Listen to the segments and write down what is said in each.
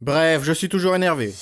Bref, je suis toujours énervé.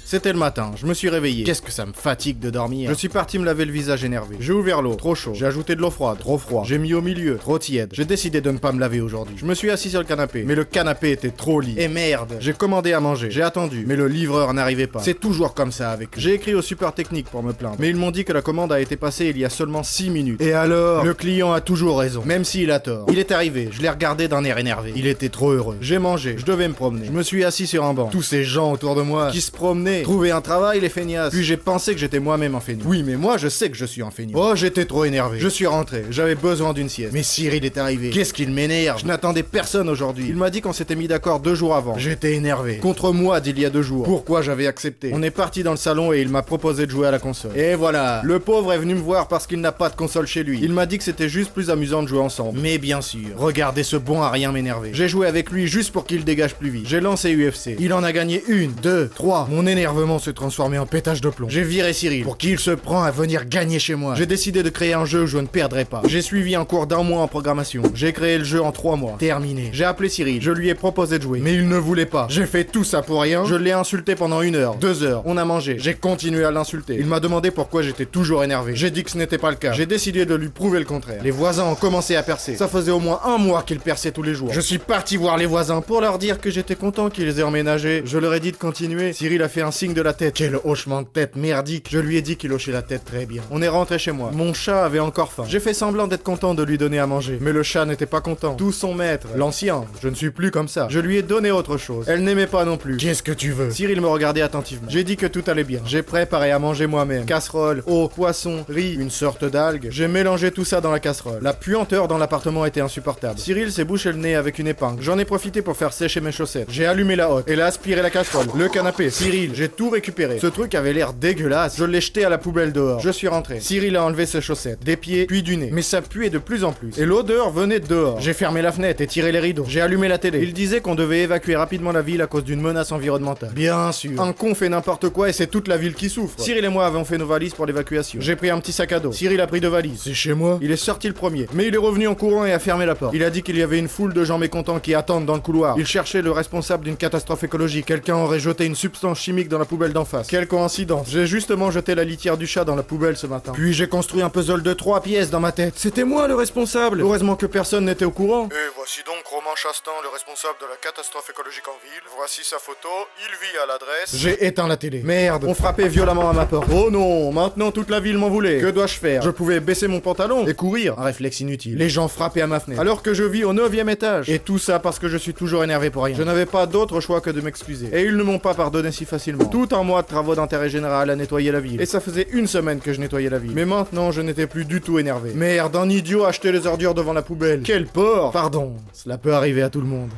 C'était le matin, je me suis réveillé. Qu'est-ce que ça me fatigue de dormir. Je suis parti me laver le visage énervé. J'ai ouvert l'eau, trop chaud. J'ai ajouté de l'eau froide, trop froid. J'ai mis au milieu, trop tiède. J'ai décidé de ne pas me laver aujourd'hui. Je me suis assis sur le canapé, mais le canapé était trop lit. Et merde. J'ai commandé à manger, j'ai attendu, mais le livreur n'arrivait pas. C'est toujours comme ça avec eux. J'ai écrit au support technique pour me plaindre, mais ils m'ont dit que la commande a été passée il y a seulement 6 minutes. Et alors, le client a toujours raison, même s'il a tort. Il est arrivé, je l'ai regardé d'un air énervé. Il était trop heureux. J'ai mangé, je devais me promener. Je me suis assis sur un banc. Tous ces gens autour de moi qui se promenaient, trouvaient un travail, les feignasses. Puis j'ai pensé que j'étais moi-même un feignant. Oui, mais moi je sais que je suis un feignant. Oh, j'étais trop énervé. Je suis rentré, j'avais besoin d'une sieste. Mais Cyril est arrivé. Qu'est-ce qu'il m'énerve. Je n'attendais personne aujourd'hui. Il m'a dit qu'on s'était mis d'accord 2 jours avant. J'étais énervé. Contre moi d'il y a 2 jours. Pourquoi j'avais accepté. On est parti dans le salon et il m'a proposé de jouer à la console. Et voilà. Le pauvre est venu me voir parce qu'il n'a pas de console chez lui. Il m'a dit que c'était juste plus amusant de jouer ensemble. Mais bien sûr. Regardez ce bon à rien m'énerver. J'ai joué avec lui juste pour qu'il dégage plus vite. J'ai lancé UFC. Il en a gagné 1, 2, 3. Mon énervement se transformait en pétage de plomb. J'ai viré Cyril pour qu'il se prend à venir gagner chez moi. J'ai décidé de créer un jeu où je ne perdrai pas. J'ai suivi un cours d'1 mois en programmation. J'ai créé le jeu en 3 mois. Terminé. J'ai appelé Cyril. Je lui ai proposé de jouer. Mais il ne voulait pas. J'ai fait tout ça pour rien. Je l'ai insulté pendant 1 heure, 2 heures. On a mangé. J'ai continué à l'insulter. Il m'a demandé pourquoi j'étais toujours énervé. J'ai dit que ce n'était pas le cas. J'ai décidé de lui prouver le contraire. Les voisins ont commencé à percer. Ça faisait au moins 1 mois qu'ils perçaient tous les jours. Je suis parti voir les voisins pour leur dire que j'étais content qu'ils aient emménagé. Je leur ai dit de continuer. Cyril a fait un signe de la tête. Quel hochement de tête merdique. Je lui ai dit qu'il hochait la tête très bien. On est rentré chez moi. Mon chat avait encore faim. J'ai fait semblant d'être content de lui donner à manger. Mais le chat n'était pas content. Tout son maître, l'ancien, je ne suis plus comme ça. Je lui ai donné autre chose. Elle n'aimait pas non plus. Qu'est-ce que tu veux? Cyril me regardait attentivement. J'ai dit que tout allait bien. J'ai préparé à manger moi-même. Casserole, eau, poisson, riz, une sorte d'algue. J'ai mélangé tout ça dans la casserole. La puanteur dans l'appartement était insupportable. Cyril s'est bouché le nez avec une épingle. J'en ai profité pour faire sécher mes chaussettes. J'ai allumé la hotte. Elle a aspiré la casserole. Le canapé. Cyril, j'ai tout récupéré. Ce truc avait l'air dégueulasse. Je l'ai jeté à la poubelle dehors. Je suis rentré. Cyril a enlevé ses chaussettes, des pieds, puis du nez. Mais ça puait de plus en plus. Et l'odeur venait de dehors. J'ai fermé la fenêtre et tiré les rideaux. J'ai allumé la télé. Il disait qu'on devait évacuer rapidement la ville à cause d'une menace environnementale. Bien sûr. Un con fait n'importe quoi et c'est toute la ville qui souffre. Cyril et moi avons fait nos valises pour l'évacuation. J'ai pris un petit sac à dos. Cyril a pris 2 valises. C'est chez moi. Il est sorti le premier. Mais il est revenu en courant et a fermé la porte. Il a dit qu'il y avait une foule de gens mécontents qui attendent dans le couloir. Il cherchait le responsable d'une catastrophe écologique. Quelqu'un aurait jeté une substance chimique dans la poubelle d'en face. Quelle coïncidence. J'ai justement jeté la litière du chat dans la poubelle ce matin. Puis j'ai construit un puzzle de 3 pièces dans ma tête. C'était moi le responsable. Heureusement que personne n'était au courant. Et voici donc Romain Chastain, le responsable de la catastrophe écologique en ville. Voici sa photo, il vit à l'adresse... J'ai éteint la télé. Merde, on frappait violemment à ma porte. Oh non, maintenant toute la ville m'en voulait. Que dois-je faire? Je pouvais baisser mon pantalon et courir. Un réflexe inutile. Les gens frappaient à ma fenêtre. Alors que je vis au 9e étage. Et tout ça parce que je suis toujours énervé pour rien. Je n'avais pas d'autre choix que de m'excuser. Et ils ne m'ont pas pardonné si facilement. Tout un mois de travaux d'intérêt général à nettoyer la ville. Et ça faisait 1 semaine que je nettoyais la ville. Mais maintenant, je n'étais plus du tout énervé. Merde, un idiot a acheté les ordures devant la poubelle. Quel porc! Pardon, cela peut arriver à tout le monde.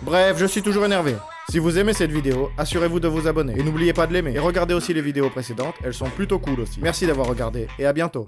Bref, je suis toujours énervé. Si vous aimez cette vidéo, assurez-vous de vous abonner. Et n'oubliez pas de l'aimer. Et regardez aussi les vidéos précédentes, elles sont plutôt cool aussi. Merci d'avoir regardé, et à bientôt.